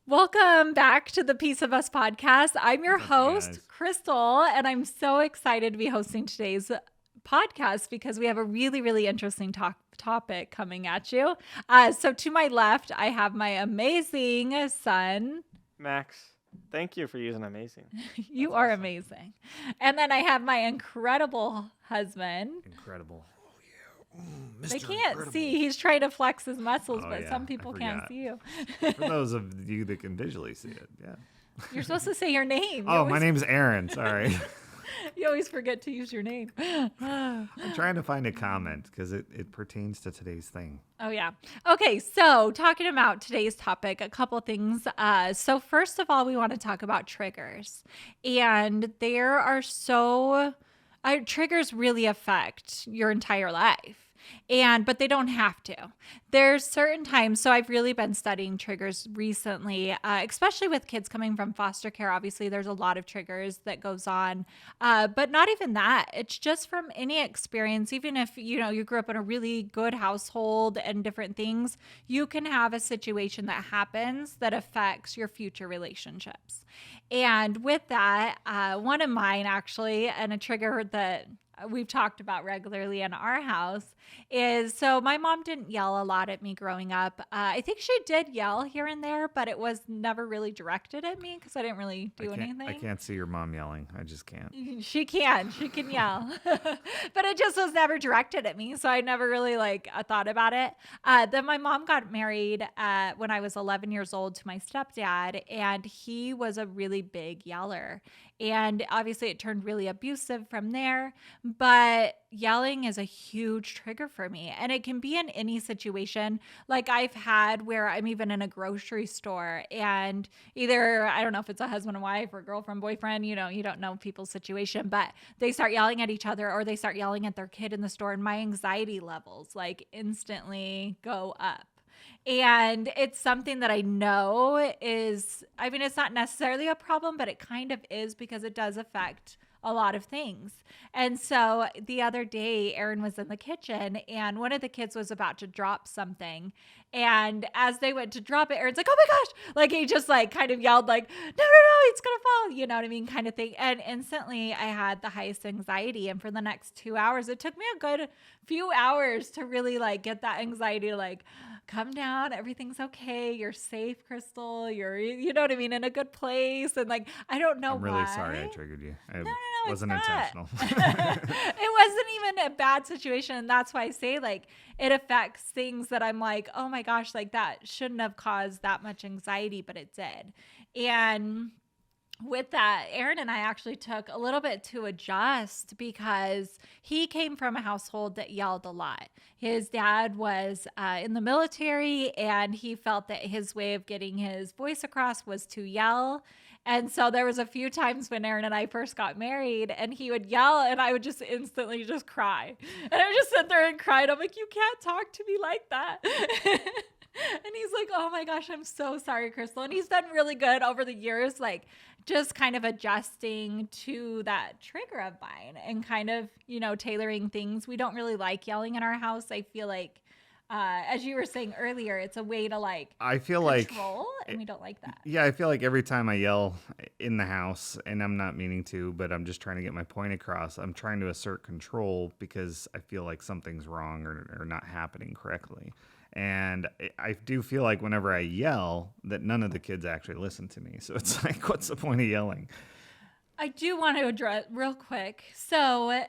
Welcome back to the Piece of Us podcast. I'm your What's up, you host, guys? Crystal, and I'm so excited to be hosting today's podcast because we have a really, really interesting topic coming at you. So to my left, I have my amazing son. Max, thank you for using amazing. You That's are awesome. amazing. And then I have my incredible husband. Incredible. They Mr. can't Incredible. see. He's trying to flex his muscles, Oh, but yeah, some I people can't forgot. see you. For those of you that can visually see it, yeah. You're supposed to say your name. Oh, my name's Aaron. Sorry. You always forget to use your name. I'm trying to find a comment because it pertains to today's thing. Oh, yeah. Okay, so talking about today's topic, a couple things. So first of all, we want to talk about triggers. And there are triggers really affect your entire life. But they don't have to. There's certain times. So I've really been studying triggers recently, especially with kids coming from foster care. Obviously, there's a lot of triggers that goes on, but not even that. It's just from any experience. Even if you grew up in a really good household and different things, you can have a situation that happens that affects your future relationships. And with that, one of mine actually, and a trigger that we've talked about regularly in our house is, so my mom didn't yell a lot at me growing up. I think she did yell here and there, but it was never really directed at me because I didn't really do anything. I can't see your mom yelling. I just can't. She can yell, but it just was never directed at me. So I never really thought about it. Then my mom got married when I was 11 years old to my stepdad, and he was a really big yeller. And obviously it turned really abusive from there, but yelling is a huge trigger for me. And it can be in any situation. Like I've had where I'm even in a grocery store and either, I don't know if it's a husband and wife or girlfriend, boyfriend, you don't know people's situation, but they start yelling at each other or they start yelling at their kid in the store, and my anxiety levels instantly go up. And it's something that I know it's not necessarily a problem, but it kind of is because it does affect a lot of things. And so the other day, Aaron was in the kitchen and one of the kids was about to drop something. And as they went to drop it, Aaron's like, "Oh my gosh." He just kind of yelled no, it's going to fall. You know what I mean? Kind of thing. And instantly I had the highest anxiety. And for the next 2 hours, it took me a good few hours to really get that anxiety to come down. Everything's okay. You're safe, Crystal. You're, you know what I mean? In a good place. And I don't know I'm really why. sorry I triggered you. It No, wasn't it's not. intentional. It wasn't even a bad situation. And that's why I say it affects things that I'm oh my gosh, that shouldn't have caused that much anxiety, but it did. And with that, Aaron and I actually took a little bit to adjust because he came from a household that yelled a lot. His dad was in the military, and he felt that his way of getting his voice across was to yell. And so there was a few times when Aaron and I first got married and he would yell and I would just instantly just cry. And I would just sit there and cry. And I'm like, "You can't talk to me like that." And he's like, "Oh my gosh, I'm so sorry, Crystal." And he's done really good over the years, just kind of adjusting to that trigger of mine and kind of, tailoring things. We don't really like yelling in our house. I feel like, as you were saying earlier, it's a way to I feel control, and we don't like that. Yeah, I feel like every time I yell in the house, and I'm not meaning to, but I'm just trying to get my point across, I'm trying to assert control because I feel like something's wrong or not happening correctly. And I do feel like whenever I yell that none of the kids actually listen to me. So it's what's the point of yelling? I do want to address real quick. So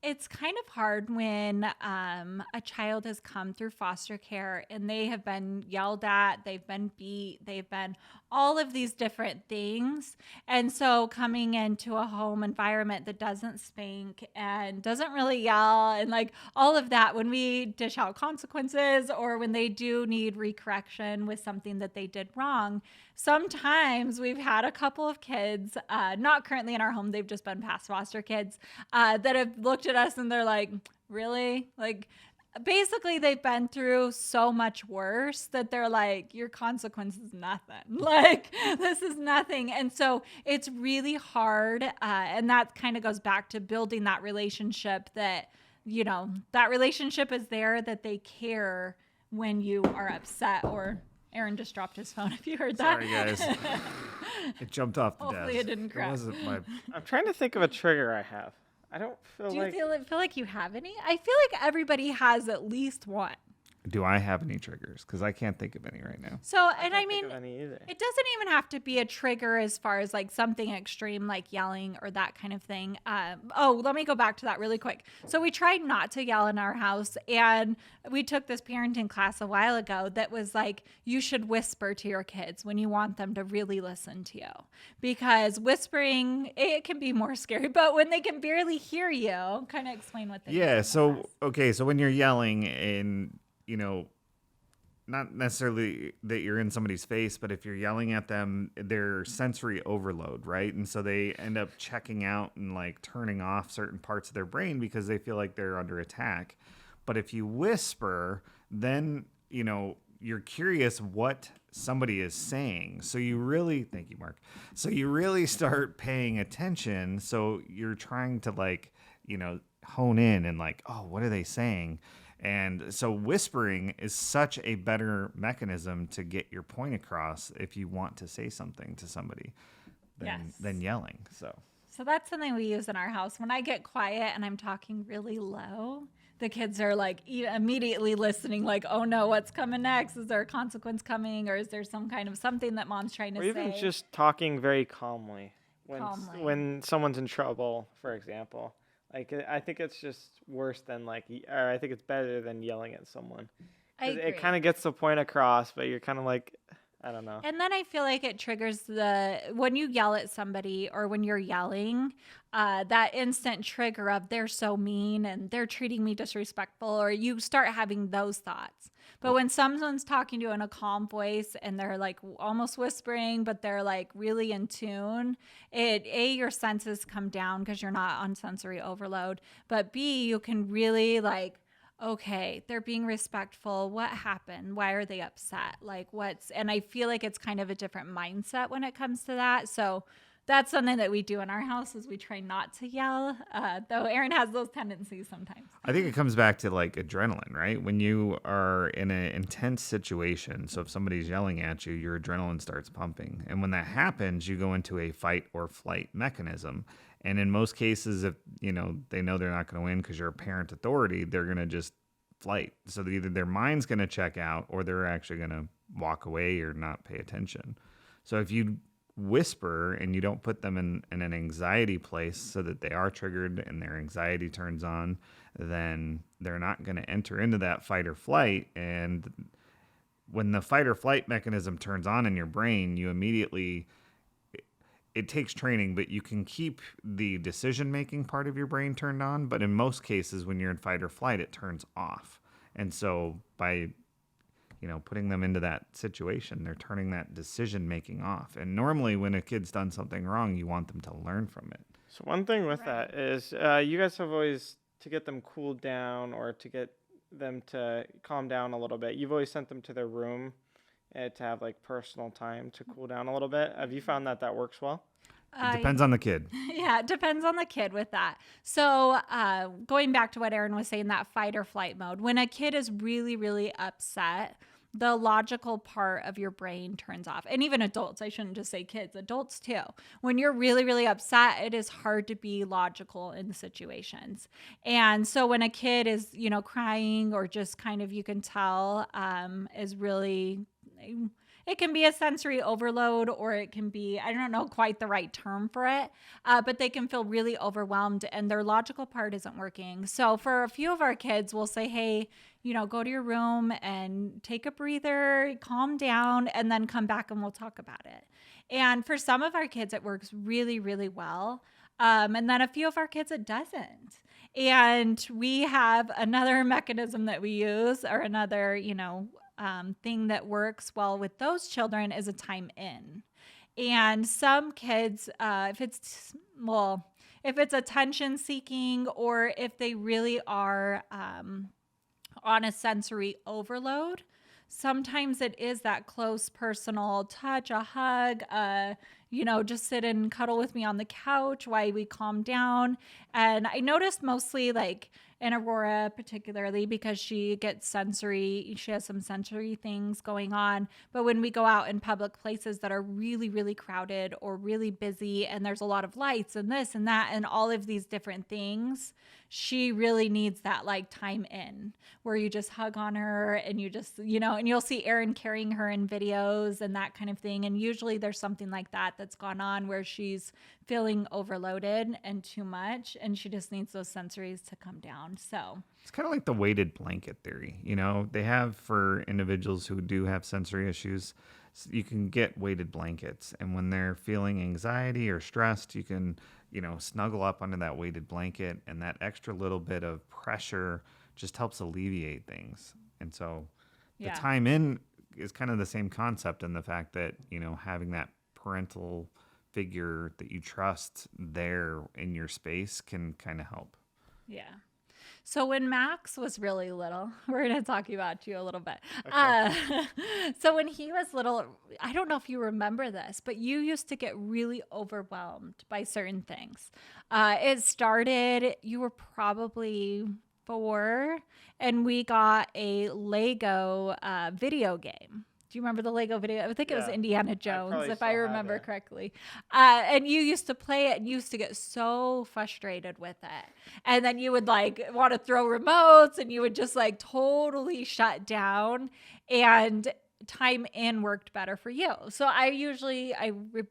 it's kind of hard when a child has come through foster care and they have been yelled at, they've been beat, they've been all of these different things. And so coming into a home environment that doesn't spank and doesn't really yell and all of that, when we dish out consequences or when they do need recorrection with something that they did wrong, sometimes we've had a couple of kids, not currently in our home, they've just been past foster kids, that have looked at us and they're like, "Really?" Basically they've been through so much worse that they're like, "Your consequence is nothing." This is nothing. And so it's really hard. And that kind of goes back to building that relationship that, that relationship is there, that they care when you are upset or Aaron just dropped his phone if you heard that. Sorry, guys. It jumped off the Hopefully desk. it didn't crack. wasn't my. I'm trying to think of a trigger I have. I don't feel Do you like. feel like you have any? I feel like everybody has at least one. Do I have any triggers? Because I can't think of any right now. So, I and can't I think mean, of any either. it doesn't even have to be a trigger as far as like something extreme like yelling or that kind of thing. Let me go back to that really quick. So we tried not to yell in our house, and we took this parenting class a while ago that was like, you should whisper to your kids when you want them to really listen to you, because whispering, it can be more scary, but when they can barely hear you, kind of explain what they mean Yeah. by So that. okay. So when you're yelling, and not necessarily that you're in somebody's face, but if you're yelling at them, they're sensory overload, right? And so they end up checking out and like turning off certain parts of their brain because they feel like they're under attack. But if you whisper, then, you're curious what somebody is saying. So you really, thank you, Mark. So you really start paying attention. So you're trying to hone in and like, oh, what are they saying? And so whispering is such a better mechanism to get your point across if you want to say something to somebody than yelling. So that's something we use in our house. When I get quiet and I'm talking really low, the kids are like immediately listening, like, oh no, what's coming next? Is there a consequence coming? Or is there some kind of something that mom's trying to Or say? even just talking very calmly Calmly. when someone's in trouble, for example. Like, I think it's just worse than or I think it's better than yelling at someone. I 'Cause agree. it kind of gets the point across, but you're kind of like, I don't know. And then I feel like it triggers when you yell at somebody or when you're yelling, that instant trigger of they're so mean and they're treating me disrespectful, or you start having those thoughts. But when someone's talking to you in a calm voice and they're like almost whispering, but they're like really in tune, your senses come down because you're not on sensory overload. But B, you can really like, okay, they're being respectful. What happened? Why are they upset? And I feel like it's kind of a different mindset when it comes to that. So that's something that we do in our house is we try not to yell, though Aaron has those tendencies sometimes. I think it comes back to like adrenaline, right? When you are in an intense situation, so if somebody's yelling at you, your adrenaline starts pumping. And when that happens, you go into a fight or flight mechanism. And in most cases, if they know they're not going to win because you're a parent authority, they're going to just flight. So that either their mind's going to check out or they're actually going to walk away or not pay attention. So if you whisper and you don't put them in an anxiety place so that they are triggered and their anxiety turns on, then they're not going to enter into that fight or flight. And when the fight or flight mechanism turns on in your brain, you immediately, it takes training, but you can keep the decision-making part of your brain turned on. But in most cases, when you're in fight or flight, it turns off. And so by putting them into that situation, they're turning that decision-making off. And normally when a kid's done something wrong, you want them to learn from it. So one thing with Right. that is you guys have always, to get them cooled down or to get them to calm down a little bit, you've always sent them to their room to have like personal time to cool down a little bit. Have you found that works well? It depends on the kid. Yeah, it depends on the kid with that. So going back to what Aaron was saying, that fight or flight mode, when a kid is really, really upset, the logical part of your brain turns off. And even adults, I shouldn't just say kids, adults too. When you're really, really upset, it is hard to be logical in situations. And so when a kid is, crying or just kind of, you can tell, is really, it can be a sensory overload, or it can be, I don't know quite the right term for it, but they can feel really overwhelmed and their logical part isn't working. So for a few of our kids, we'll say, hey, go to your room and take a breather, calm down, and then come back and we'll talk about it. And for some of our kids, it works really, really well. And then a few of our kids, it doesn't. And we have another mechanism that we use, or another, thing that works well with those children is a time in. And some kids, if it's attention seeking, or if they really are on a sensory overload, sometimes it is that close personal touch, a hug, just sit and cuddle with me on the couch while we calm down. And I noticed mostly like and Aurora particularly, because she has some sensory things going on. But when we go out in public places that are really, really crowded or really busy, and there's a lot of lights and this and that and all of these different things, she really needs that like time in where you just hug on her and you just, and you'll see Erin carrying her in videos and that kind of thing. And usually there's something like that that's gone on where she's feeling overloaded and too much, and she just needs those sensories to come down. So It's kind of like the weighted blanket theory. They have for individuals who do have sensory issues, you can get weighted blankets. And when they're feeling anxiety or stressed, you can, snuggle up under that weighted blanket, and that extra little bit of pressure just helps alleviate things. And so the time in is kind of the same concept in the fact that, having that parental figure that you trust there in your space can kind of help. Yeah. So when Max was really little, we're going to talk about you a little bit. Okay. So when he was little, I don't know if you remember this, but you used to get really overwhelmed by certain things. It started, you were probably 4, and we got a Lego video game. Do you remember the Lego video? I think it was Yeah. Indiana Jones, probably if still I have remember it. correctly. And you used to play it and you used to get so frustrated with it. And then you would like want to throw remotes and you would just like totally shut down. And time in worked better for you. So I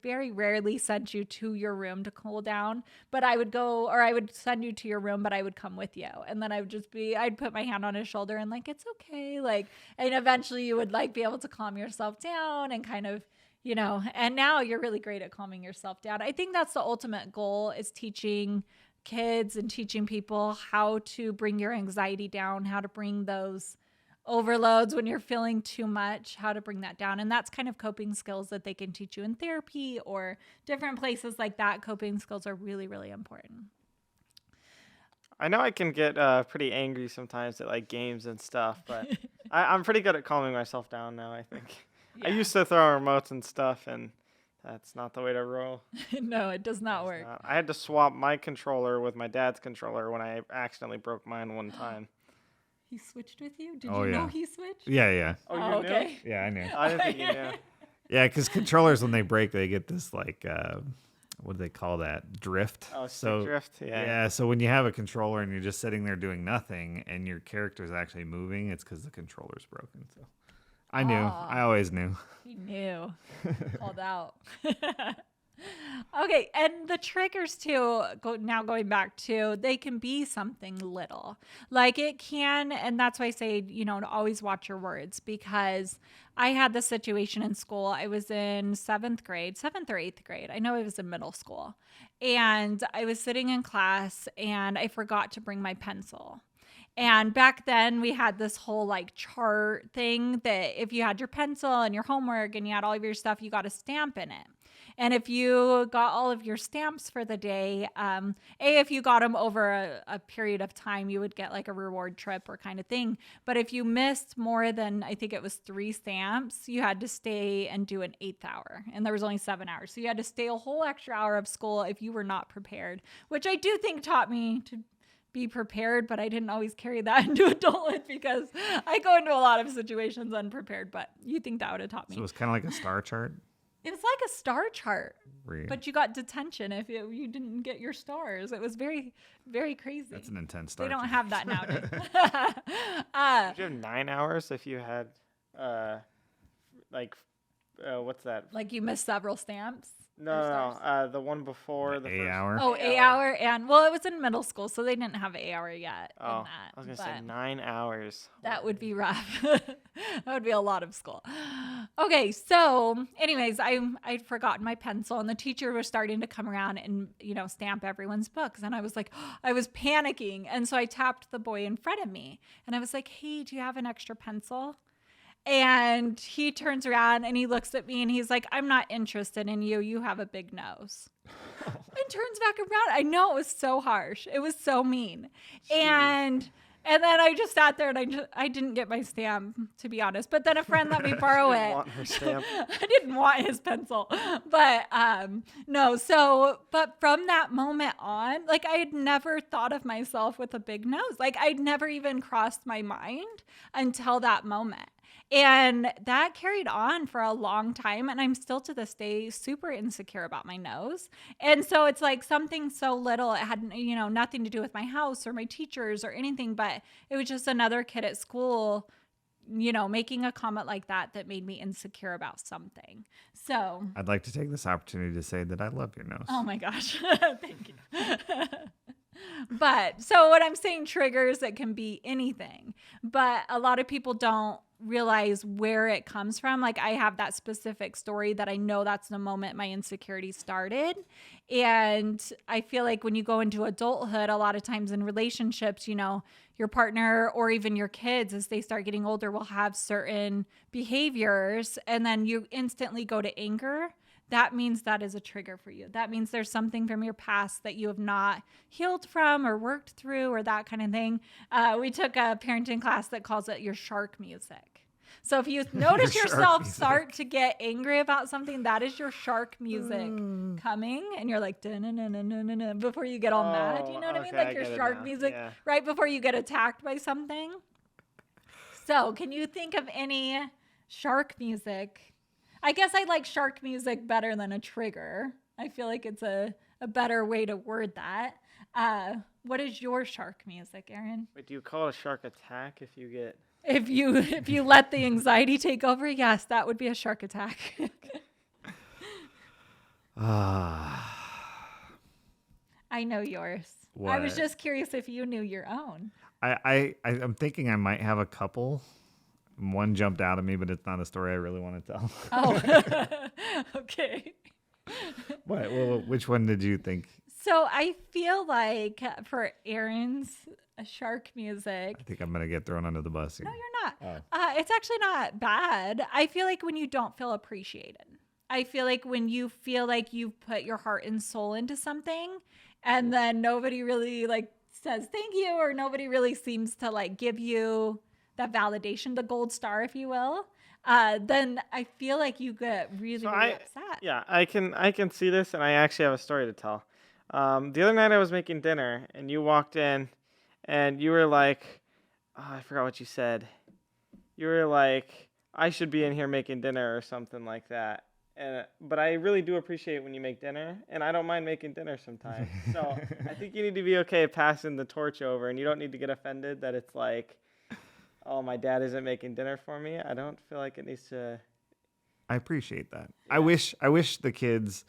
very rarely sent you to your room to cool down, but I would send you to your room, but I would come with you. And then I'd put my hand on his shoulder and like, it's okay. Like, and eventually you would like be able to calm yourself down and kind of, and now you're really great at calming yourself down. I think that's the ultimate goal, is teaching kids and teaching people how to bring your anxiety down, how to bring those overloads when you're feeling too much, how to bring that down. And that's kind of coping skills that they can teach you in therapy or different places like that. Coping skills are really, really important. I know I can get pretty angry sometimes at like games and stuff, but I'm pretty good at calming myself down now, I think. I Yeah. used to throw remotes and stuff, and that's not the way to roll. No, it does not work. I had to swap my controller with my dad's controller when I accidentally broke mine one time. He switched with you? Did Oh, you know yeah. he switched? Yeah. Oh, you knew? okay. Yeah, I knew. I didn't think you knew. Yeah, because controllers, when they break, they get this like, what do they call that? Drift. Oh, stick drift? Yeah, so when you have a controller and you're just sitting there doing nothing and your character's actually moving, it's because the controller's broken. So I knew. Ah. I always knew. He knew. Called out. Okay, and the triggers too, going back to, they can be something little. Like it can, and that's why I say, to always watch your words, because I had this situation in school. I was in 7th or 8th grade. I know I was in middle school. And I was sitting in class and I forgot to bring my pencil. And back then we had this whole like chart thing that if you had your pencil and your homework and you had all of your stuff, you got a stamp in it. And if you got all of your stamps for the day, if you got them over a period of time, you would get like a reward trip or kind of thing. But if you missed more than, I think it was 3 stamps, you had to stay and do an 8th hour. And there was only 7 hours. So you had to stay a whole extra hour of school if you were not prepared, which I do think taught me to be prepared, but I didn't always carry that into adulthood because I go into a lot of situations unprepared, but you think that would have taught me. So it was kind of like a star chart. It was like a star chart, Where but you got detention if you didn't get your stars. It was very, very crazy. That's an intense star They don't chart. have that nowadays. Did you have 9 hours if you had, what's that? Like you missed several stamps. No, the one before the A first. hour. Oh, 8 hour. And well, it was in middle school, so they didn't have 8 hour yet in Oh, that. I was gonna but say 9 hours. that would be rough. That would be a lot of school. Okay, so anyways, I'd forgotten my pencil and the teacher was starting to come around and, stamp everyone's books. And I was like, I was panicking. And so I tapped the boy in front of me and I was like, hey, do you have an extra pencil? And he turns around and he looks at me and he's like, I'm not interested in you. You have a big nose. And turns back around. I know, it was so harsh. It was so mean. And And then I just sat there and I didn't get my stamp, to be honest. But then a friend let me borrow Didn't it. want her stamp. I didn't want his pencil. But no, but from that moment on, like I had never thought of myself with a big nose. Like I'd never even crossed my mind until that moment. And that carried on for a long time. And I'm still to this day super insecure about my nose. And so it's like something so little, it had, nothing to do with my house or my teachers or anything, but it was just another kid at school, making a comment like that made me insecure about something. So I'd like to take this opportunity to say that I love your nose. oh my gosh, thank you. But so what I'm saying, triggers, it can be anything, but a lot of people don't realize where it comes from. Like I have that specific story that I know that's the moment my insecurity started. And I feel like when you go into adulthood, a lot of times in relationships, your partner or even your kids, as they start getting older, will have certain behaviors, and then you instantly go to anger. That means that is a trigger for you. That means there's something from your past that you have not healed from or worked through or that kind of thing. We took a parenting class that calls it your shark music. So if you notice yourself start to get angry about something, that is your shark music coming, and you're like, "Da-na-na-na-na-na," before you get all mad. You know what I mean? Like your shark music right before you get attacked by something. So can you think of any shark music? I guess I like shark music better than a trigger. I feel like it's a better way to word that. What is your shark music, Aaron? Wait, do you call it a shark attack if you get... If you let the anxiety take over, yes, that would be a shark attack. I know yours. What? I was just curious if you knew your own. I'm thinking I might have a couple. One jumped out at me, but it's not a story I really want to tell. Oh, okay. What? Well, which one did you think? So I feel like for Aaron's shark music, I think I'm going to get thrown under the bus here. no, you're not. Oh. It's actually not bad. I feel like when you don't feel appreciated. I feel like when you feel like you put your heart and soul into something, and then nobody really like says thank you, or nobody really seems to like give you that validation, the gold star, if you will, then I feel like you get really upset. Yeah, I can see this, and I actually have a story to tell. The other night I was making dinner, and you walked in, and you were like, oh, I forgot what you said. You were like, I should be in here making dinner or something like that. But I really do appreciate when you make dinner, and I don't mind making dinner sometimes. So I think you need to be okay passing the torch over, and you don't need to get offended that it's like, oh, my dad isn't making dinner for me. I don't feel like it needs to. I appreciate that. Yeah. I wish the kids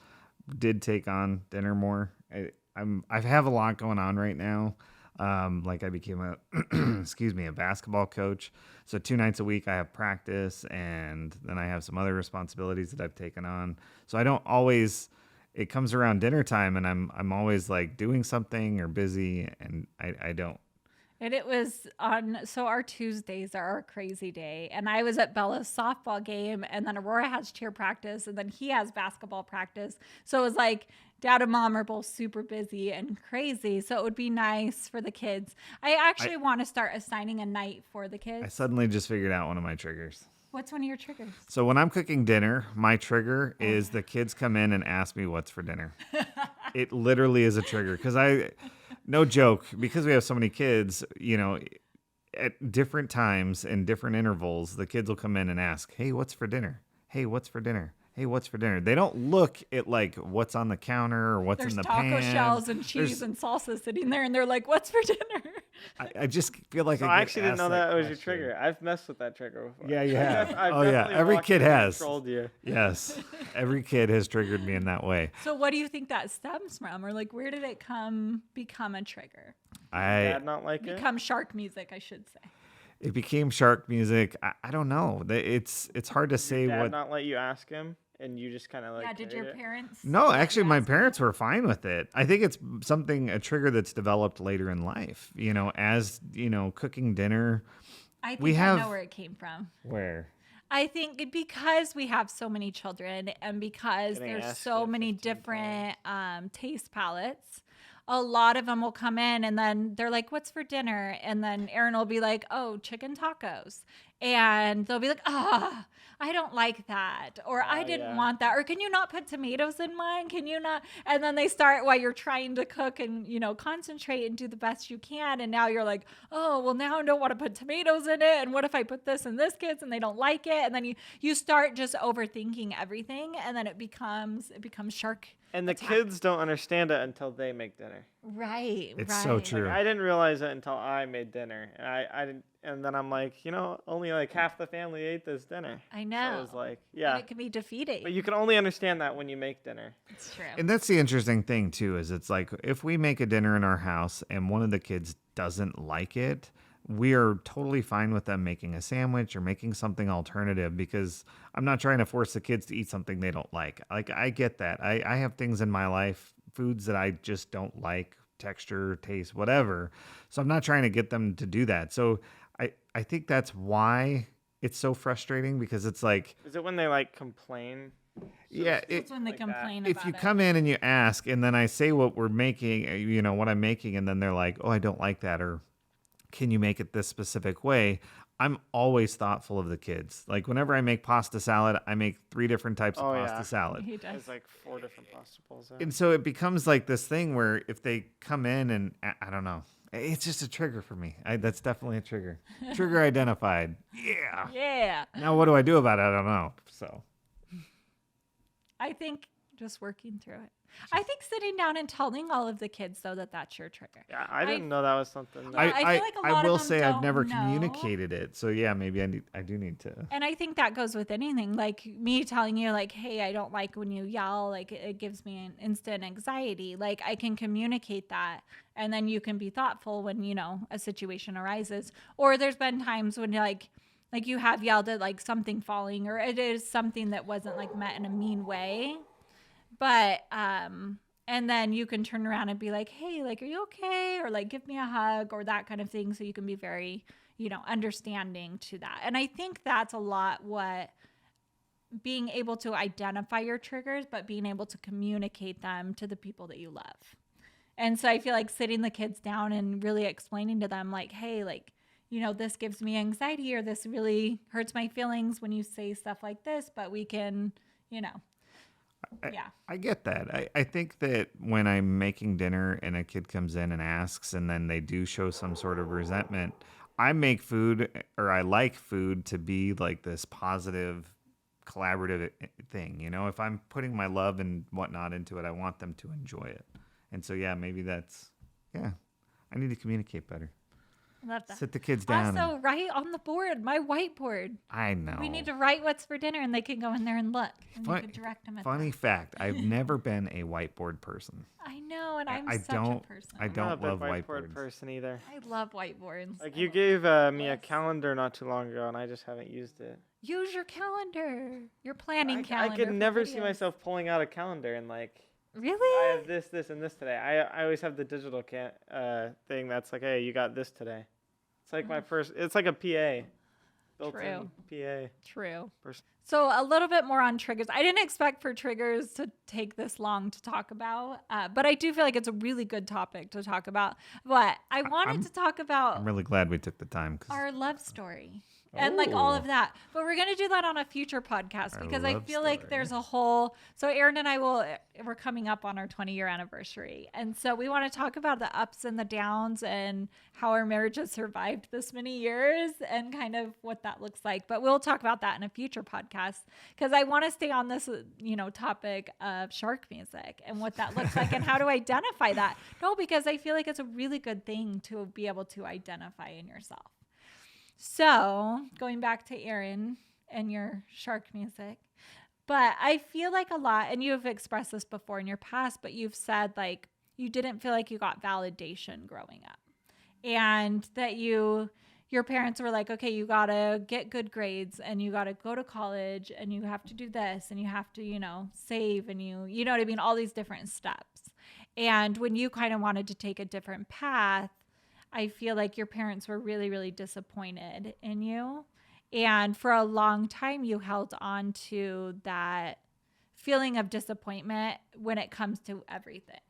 did take on dinner more. I have a lot going on right now. Like I became a basketball coach. So 2 nights a week I have practice, and then I have some other responsibilities that I've taken on. So I don't always, it comes around dinner time and I'm always like doing something or busy, and I don't. And it was so our Tuesdays are our crazy day. And I was at Bella's softball game, and then Aurora has cheer practice, and then he has basketball practice. So it was like dad and mom are both super busy and crazy. So it would be nice for the kids. I actually want to start assigning a night for the kids. I suddenly just figured out one of my triggers. What's one of your triggers? So when I'm cooking dinner, my trigger is the kids come in and ask me what's for dinner. It literally is a trigger because no joke, because we have so many kids, at different times and different intervals, the kids will come in and ask, hey, what's for dinner? Hey, what's for dinner? Hey, what's for dinner? They don't look at like what's on the counter or what's in the pan. There's taco shells and cheese and salsa sitting there, and they're like, what's for dinner? I just feel like I actually didn't know that was your trigger. I've messed with that trigger before. Yeah, you have. I've Yeah. Every kid has. Trolled you. Yes. Every kid has triggered me in that way. So what do you think that stems from? Or like, where did it become a trigger? Dad not like it? Become shark music, I should say. It became shark music. I don't know. It's hard to say Dad what. not let you ask him, and you just kind of like. Yeah. Did your parents? No, actually, my parents were fine with it. I think it's a trigger that's developed later in life. As cooking dinner. I think I know where it came from. Where? I think because we have so many children, and because Getting there's asked so it many 15 different taste palettes. a lot of them will come in and then they're like, what's for dinner? And then Aaron will be like, oh, chicken tacos. And they'll be like, I don't like that. Or I didn't Yeah. want that. Or can you not put tomatoes in mine? Can you not? And then they start while you're trying to cook and, concentrate and do the best you can. And now you're like, oh, well, now I don't want to put tomatoes in it. And what if I put this in this kid's and they don't like it? And then you start just overthinking everything. And then it becomes shark. And the attack. kids don't understand it until they make dinner. Right. It's right. so true. I didn't realize it until I made dinner, and I didn't. And then I'm like, only like half the family ate this dinner. I So know. it was like, And yeah. it can be defeating. But you can only understand that when you make dinner. It's true. And that's the interesting thing too, is it's like if we make a dinner in our house and one of the kids doesn't like it, we are totally fine with them making a sandwich or making something alternative, because I'm not trying to force the kids to eat something they don't like. Like, I get that. I have things in my life, foods that I just don't like, texture, taste, whatever. So I'm not trying to get them to do that. So I think that's why it's so frustrating, because it's like, Is it when they like complain? yeah, It's when they like that. complain if about you it. come in and you ask, and then I say what we're making, what I'm making, and then they're like, oh, I don't like that, or can you make it this specific way? I'm always thoughtful of the kids. Like, whenever I make pasta salad, I make 3 different types of Oh, pasta yeah. salad. He does. There's like 4 different pasta bowls. And so it becomes like this thing where if they come in and I don't know, it's just a trigger for me. That's definitely a trigger. Trigger identified. Yeah. Yeah. Now what do I do about it? I don't know. So I think just working through it. I think sitting down and telling all of the kids, though, that that's your trigger. Yeah, I didn't know that was something. I feel like a lot I will of them say I've don't never know. communicated it. So yeah, maybe I do need to. And I think that goes with anything. Like me telling you, like, hey, I don't like when you yell. Like, it gives me an instant anxiety. Like, I can communicate that. And then you can be thoughtful when, a situation arises. Or there's been times when, like you have yelled at, like, something falling. Or it is something that wasn't, like, meant in a mean way. But, and then you can turn around and be like, hey, like, are you okay? Or like, give me a hug or that kind of thing. So you can be very, understanding to that. And I think that's a lot what being able to identify your triggers, but being able to communicate them to the people that you love. And so I feel like sitting the kids down and really explaining to them, like, hey, like, this gives me anxiety, or this really hurts my feelings when you say stuff like this, but we can, yeah. I get that. I think that when I'm making dinner and a kid comes in and asks, and then they do show some sort of resentment, I make food, or I like food to be like this positive, collaborative thing. If I'm putting my love and whatnot into it, I want them to enjoy it. And so, yeah, maybe I need to communicate better. Love that. Sit the kids down. Also, write on the board, my whiteboard. I know. We need to write what's for dinner, and they can go in there and look, and you Fun- can direct them. Funny fact, I've never been a whiteboard person. I know, and I'm I such don't- a person. I I'm don't not a big love whiteboard whiteboards. person either. I love whiteboards. Like I you love gave me a lists. calendar not too long ago, and I just haven't used it. Use your calendar. Your planning I calendar. could for never see videos. myself pulling out a calendar and like, I Really? have this, and this today. I always have the digital thing that's like, hey, you got this today. It's like my first. It's like a PA, built-in PA. True. Person. So a little bit more on triggers. I didn't expect for triggers to take this long to talk about, but I do feel like it's a really good topic to talk about. But I wanted to talk about I'm really glad we took the time. 'Cause our love story and like all Oh. of that. But we're going to do that on a future podcast Our because I love feel like story. there's a whole, so Aaron and I we're coming up on our 20-year anniversary. And so we want to talk about the ups and the downs and how our marriage has survived this many years and kind of what that looks like. But we'll talk about that in a future podcast because I want to stay on this, topic of shark music and what that looks like and how to identify that. No, because I feel like it's a really good thing to be able to identify in yourself. So going back to Aaron and your shark music, but I feel like a lot, and you have expressed this before in your past, but you've said like you didn't feel like you got validation growing up and that your parents were like, okay, you got to get good grades and you got to go to college and you have to do this and you have to, save and you know what I mean? All these different steps. And when you kind of wanted to take a different path, I feel like your parents were really, really disappointed in you. And for a long time, you held on to that feeling of disappointment when it comes to everything.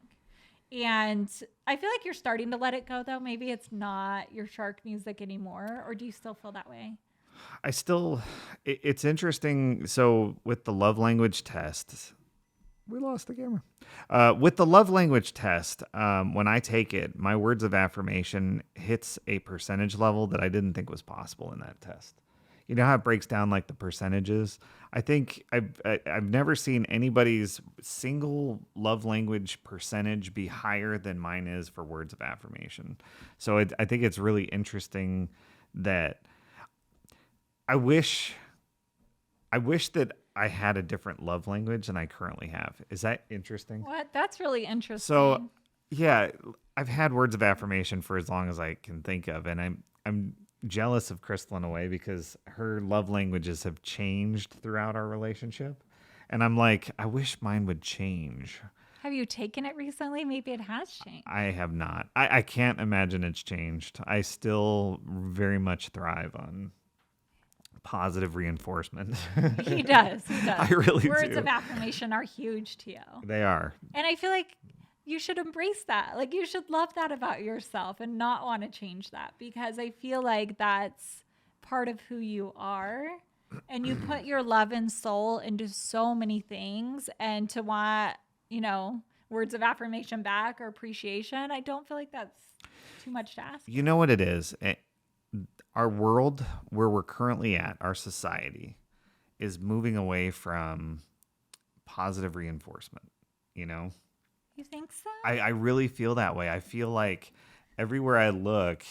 And I feel like you're starting to let it go, though. Maybe it's not your shark music anymore. Or do you still feel that way? I still, it's interesting. So with the love language test, we lost the camera. With the love language test, when I take it, my words of affirmation hits a percentage level that I didn't think was possible in that test. You know how it breaks down like the percentages? I think I've never seen anybody's single love language percentage be higher than mine is for words of affirmation. So I think it's really interesting that I wish that I had a different love language than I currently have. Is that interesting? What? That's really So, interesting. yeah, I've had words of affirmation for as long as I can think of, and I'm jealous of Crystal in a way because her love languages have changed throughout our relationship, and I'm like, I wish mine would change. Have you taken it recently? Maybe it has changed. I have not. I can't imagine it's changed. I still very much thrive on positive reinforcement. He does. He does. I really Words do. of affirmation are huge to you. They are. And I feel like you should embrace that. Like you should love that about yourself and not want to change that because I feel like that's part of who you are. And you put your love and soul into so many things. And to want, words of affirmation back or appreciation, I don't feel like that's too much to ask. You know what it is? Our world, where we're currently at, our society, is moving away from positive reinforcement. You know, You think so? I really feel that way. I feel like everywhere I look,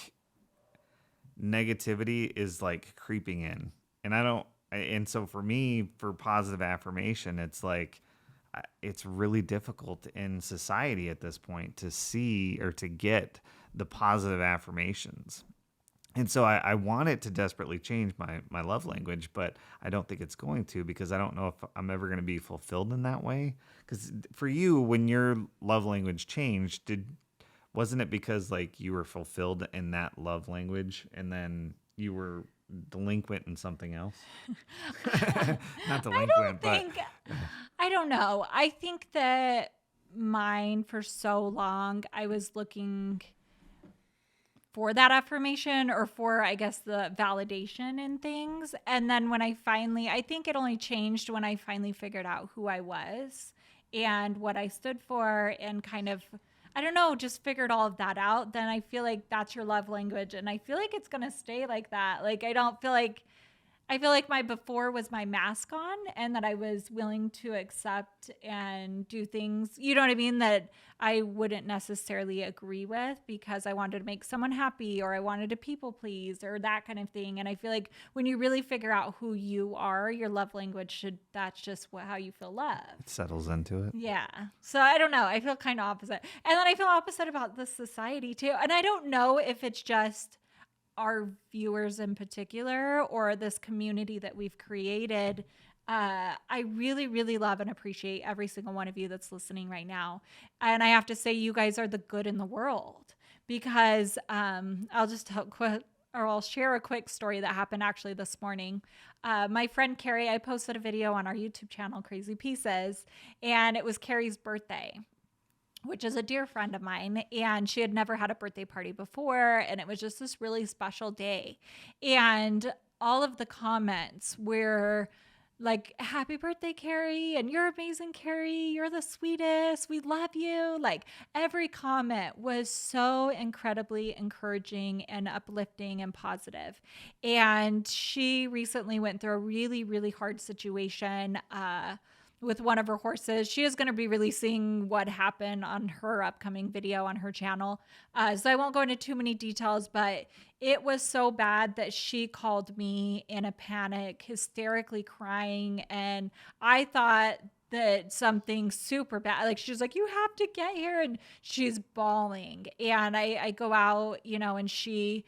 negativity is like creeping in. And and so for me, for positive affirmation, it's like, it's really difficult in society at this point to see or to get the positive affirmations. And so I want it to desperately change my love language, but I don't think it's going to because I don't know if I'm ever going to be fulfilled in that way. Because for you, when your love language changed, wasn't it because like you were fulfilled in that love language and then you were delinquent in something else? Not delinquent, but I don't know. I think that mine for so long, I was looking for that affirmation or for, I guess, the validation in things. And then when I think it only changed when I finally figured out who I was and what I stood for and kind of, I don't know, just figured all of that out. Then I feel like that's your love language. And I feel like it's going to stay like that. Like, I feel like my before was my mask on and that I was willing to accept and do things, you know what I mean, that I wouldn't necessarily agree with because I wanted to make someone happy or I wanted to people please or that kind of thing. And I feel like when you really figure out who you are, your love language that's just how you feel love. it settles into it. Yeah. So I don't know. I feel kind of opposite. And then I feel opposite about the society too. And I don't know if it's just our viewers in particular or this community that we've created. I really, really love and appreciate every single one of you that's listening right now. And I have to say, you guys are the good in the world because I'll share a quick story that happened actually this morning. My friend Carrie, I posted a video on our YouTube channel, Crazy Pieces, and it was Carrie's birthday, which is a dear friend of mine, and she had never had a birthday party before, and it was just this really special day. And all of the comments were like, happy birthday, Carrie, and you're amazing, Carrie, you're the sweetest, we love you. Like every comment was so incredibly encouraging and uplifting and positive. And she recently went through a really, really hard situation with one of her horses. She is going to be releasing what happened on her upcoming video on her channel. So I won't go into too many details, but it was so bad that she called me in a panic, hysterically crying. And I thought that something super bad, like she was like, you have to get here. And she's bawling. And I go out, and she,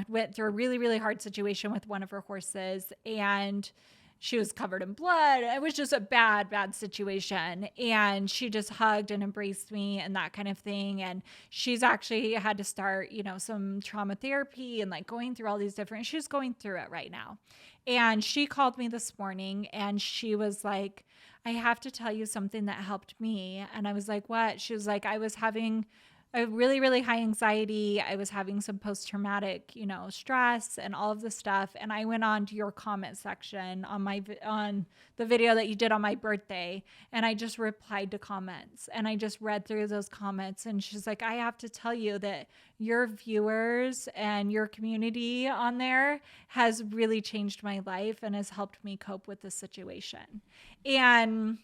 went through a really, really hard situation with one of her horses. And she was covered in blood. It was just a bad, bad situation. And she just hugged and embraced me and that kind of thing. And she's actually had to start, some trauma therapy and like going through all these she's going through it right now. And she called me this morning and she was like, I have to tell you something that helped me. And I was like, what? She was like, I was having a really, really high anxiety. I was having some post-traumatic, stress and all of the stuff. And I went on to your comment section on on the video that you did on my birthday. And I just replied to comments and I just read through those comments. And she's like, I have to tell you that your viewers and your community on there has really changed my life and has helped me cope with the situation. And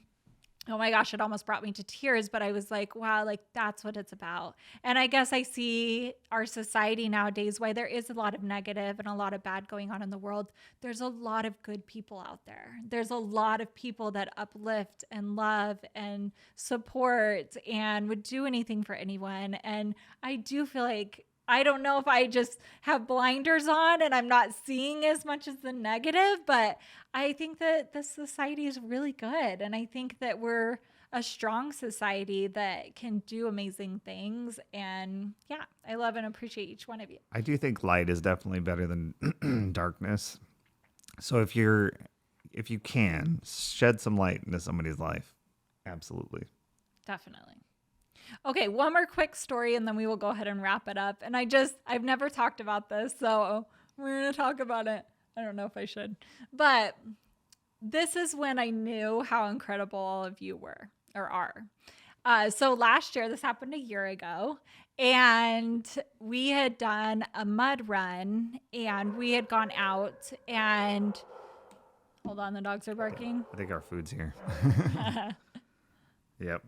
oh my gosh, it almost brought me to tears, but I was like, wow, like that's what it's about. And I guess I see our society nowadays, why there is a lot of negative and a lot of bad going on in the world. There's a lot of good people out there. There's a lot of people that uplift and love and support and would do anything for anyone. And I do feel like, I don't know if I just have blinders on and I'm not seeing as much as the negative, but I think that this society is really good. And I think that we're a strong society that can do amazing things. And yeah, I love and appreciate each one of you. I do think light is definitely better than darkness. So if you can shed some light into somebody's life, absolutely. Definitely. Okay, one more quick story and then we will go ahead and wrap it up. And I've never talked about this, so we're going to talk about it. I don't know if I should. But this is when I knew how incredible all of you were or are. So last year, this happened a year ago, and we had done a mud run and we had gone out and hold on, the dogs are barking. I think our food's here. Yep.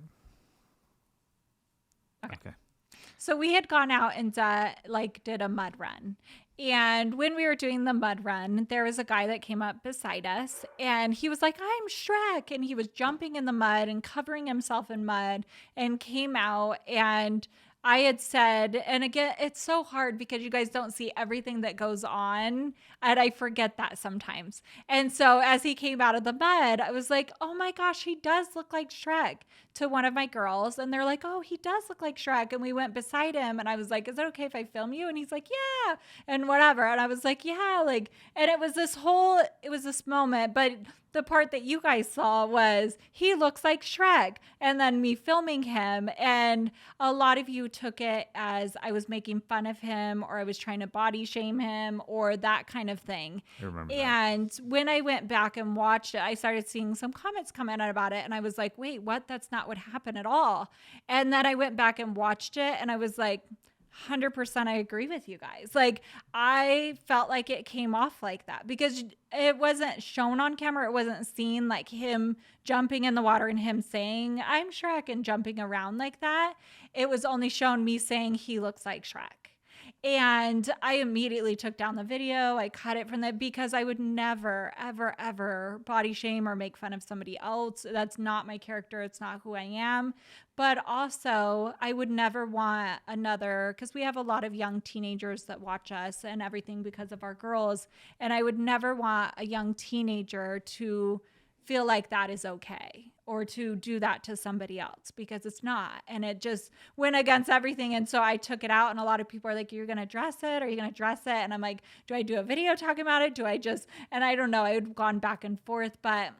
Okay. So we had gone out and did a mud run. And when we were doing the mud run, there was a guy that came up beside us and he was like, I'm Shrek. And he was jumping in the mud and covering himself in mud and came out. And I had said, and again, it's so hard because you guys don't see everything that goes on. And I forget that sometimes. And so as he came out of the mud, I was like, oh my gosh, he does look like Shrek to one of my girls. And they're like, oh, he does look like Shrek. And we went beside him and I was like, is it okay if I film you? And he's like, yeah, and whatever. And I was like, yeah, like, and it was this moment, but the part that you guys saw was he looks like Shrek and then me filming him. And a lot of you took it as I was making fun of him or I was trying to body shame him or that kind of thing. I remember and when I went back and watched it, I started seeing some comments come in about it. And I was like, wait, what? That's not what happened at all. And then I went back and watched it and I was like, 100% I agree with you guys. Like I felt like it came off like that because it wasn't shown on camera. It wasn't seen like him jumping in the water and him saying, I'm Shrek and jumping around like that. It was only shown me saying he looks like Shrek. And I immediately took down the video. I cut it from that because I would never, ever, ever body shame or make fun of somebody else. That's not my character. It's not who I am. But also, I would never want because we have a lot of young teenagers that watch us and everything because of our girls. And I would never want a young teenager to feel like that is okay or to do that to somebody else because it's not. And it just went against everything. And so I took it out and a lot of people are like, you're going to address it? Are you going to address it? And I'm like, do I do a video talking about it? And I don't know. I had gone back and forth, but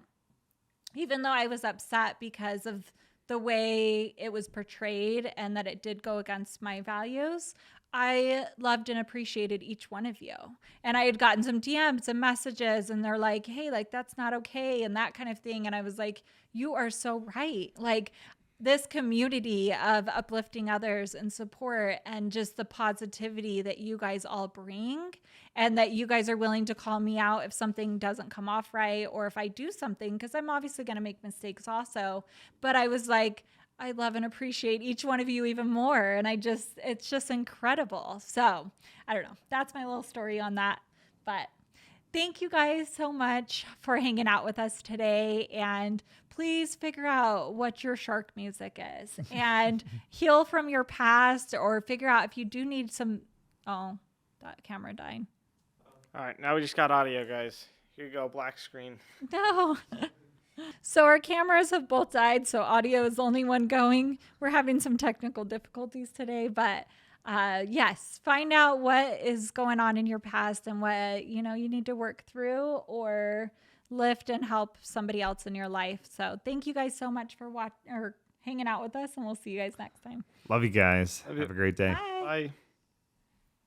even though I was upset because of the way it was portrayed and that it did go against my values, I loved and appreciated each one of you. And I had gotten some DMs and messages and they're like, hey, like that's not okay and that kind of thing. And I was like, you are so right. Like this community of uplifting others and support and just the positivity that you guys all bring and that you guys are willing to call me out if something doesn't come off right or if I do something, because I'm obviously going to make mistakes also. But I was like, I love and appreciate each one of you even more. And it's just incredible. So I don't know. That's my little story on that. But thank you guys so much for hanging out with us today. And please figure out what your shark music is and heal from your past or figure out if you do need some. Oh, that camera died. All right, now we just got audio, guys. Here you go, black screen. No. So our cameras have both died, so audio is the only one going. We're having some technical difficulties today, but yes, find out what is going on in your past and what you need to work through, or lift and help somebody else in your life. So thank you guys so much for hanging out with us, and we'll see you guys next time. Love you guys. Love you. Have a great day. Bye. Bye.